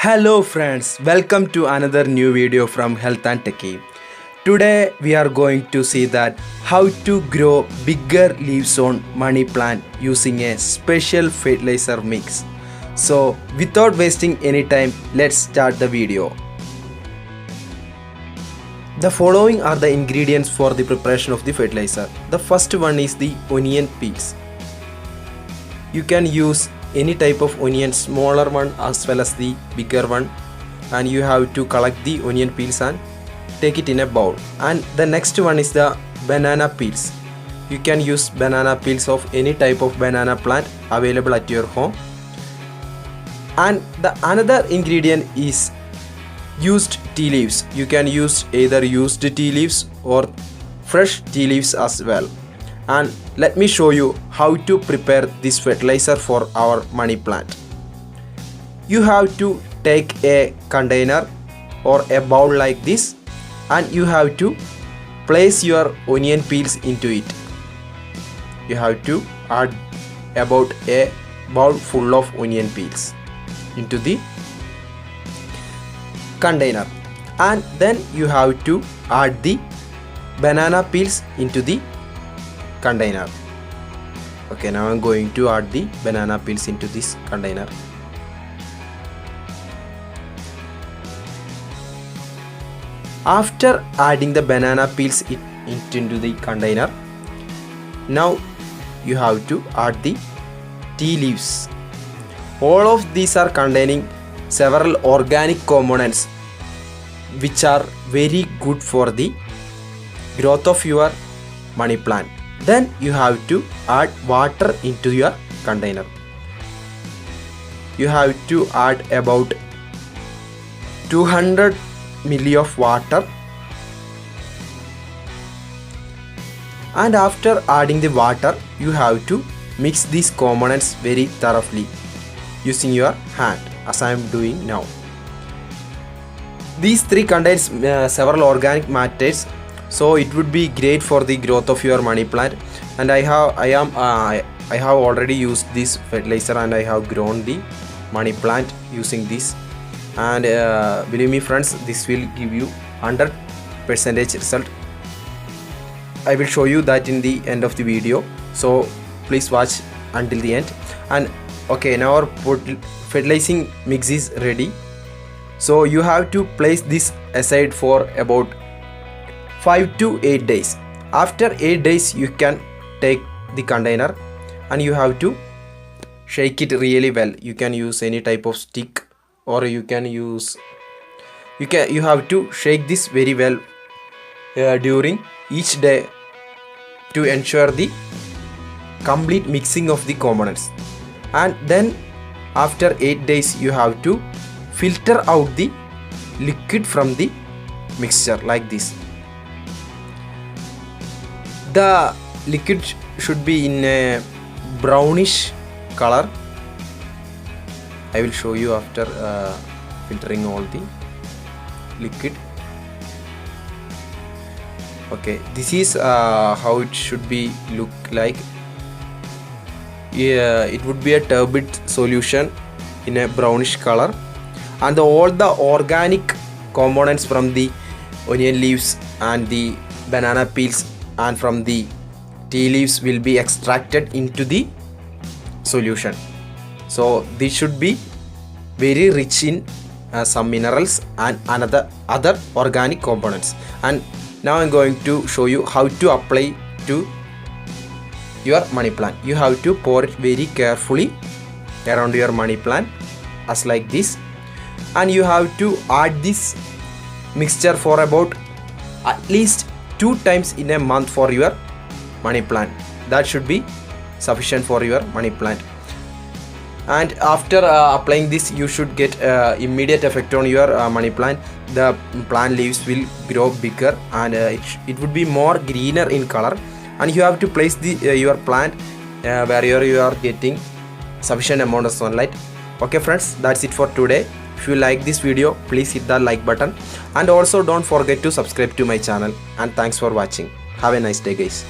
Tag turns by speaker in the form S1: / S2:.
S1: Hello friends, welcome to another new video from Health and Techie. Today we are going to see that how to grow bigger leaves on money plant using a special fertilizer mix. So without wasting any time, let's start the video. The following are the ingredients for the preparation of the fertilizer. The first one is the onion peels. You can use any type of onion, smaller one as well as the bigger one, and you have to collect the onion peels and take it in a bowl. And the next one is the banana peels. You can use banana peels of any type of banana plant available at your home. And the another ingredient is used tea leaves. You can use either used tea leaves or fresh tea leaves as well. And let me show you how to prepare this fertilizer for our money plant. You have to take a container or a bowl like this, and you have to place your onion peels into it. You have to add about a bowl full of onion peels into the container, and then you have to add the banana peels into the container. Okay, now I'm going to add the banana peels into this container. After adding the banana peels into the container, now you have to add the tea leaves. All of these are containing several organic components which are very good for the growth of your money plant. Then you have to add water into your container. You have to add about 200 ml of water, and after adding the water, you have to mix these components very thoroughly using your hand, as I am doing now. These three contains several organic matters, so it would be great for the growth of your money plant. And I have already used this fertilizer, and I have grown the money plant using this. And believe me friends, this will give you 100% result. I will show you that in the end of the video, so please watch until the end. And okay, now our fertilizing mix is ready, so you have to place this aside for about 5 to 8 days. After 8 days, you can take the container and you have to shake it really well. You can use any type of stick, or you have to shake this very well during each day to ensure the complete mixing of the components. And then after 8 days, you have to filter out the liquid from the mixture like this. The liquid should be in a brownish color. I will show you after filtering all the liquid. Okay, this is how it should be look like. Yeah, it would be a turbid solution in a brownish color, and all the organic components from the onion leaves and the banana peels and from the tea leaves will be extracted into the solution. So this should be very rich in some minerals and other organic components. And now I'm going to show you how to apply to your money plant. You have to pour it very carefully around your money plant as like this, and you have to add this mixture for about at least 2 times in a month for your money plant. That should be sufficient for your money plant. And after applying this, you should get immediate effect on your money plant. The plant leaves will grow bigger, and it would be more greener in color. And you have to place your plant where you are getting sufficient amount of sunlight. Okay friends, that's it for today. If you like this video, please hit the like button, and also don't forget to subscribe to my channel. And thanks for watching. Have a nice day guys.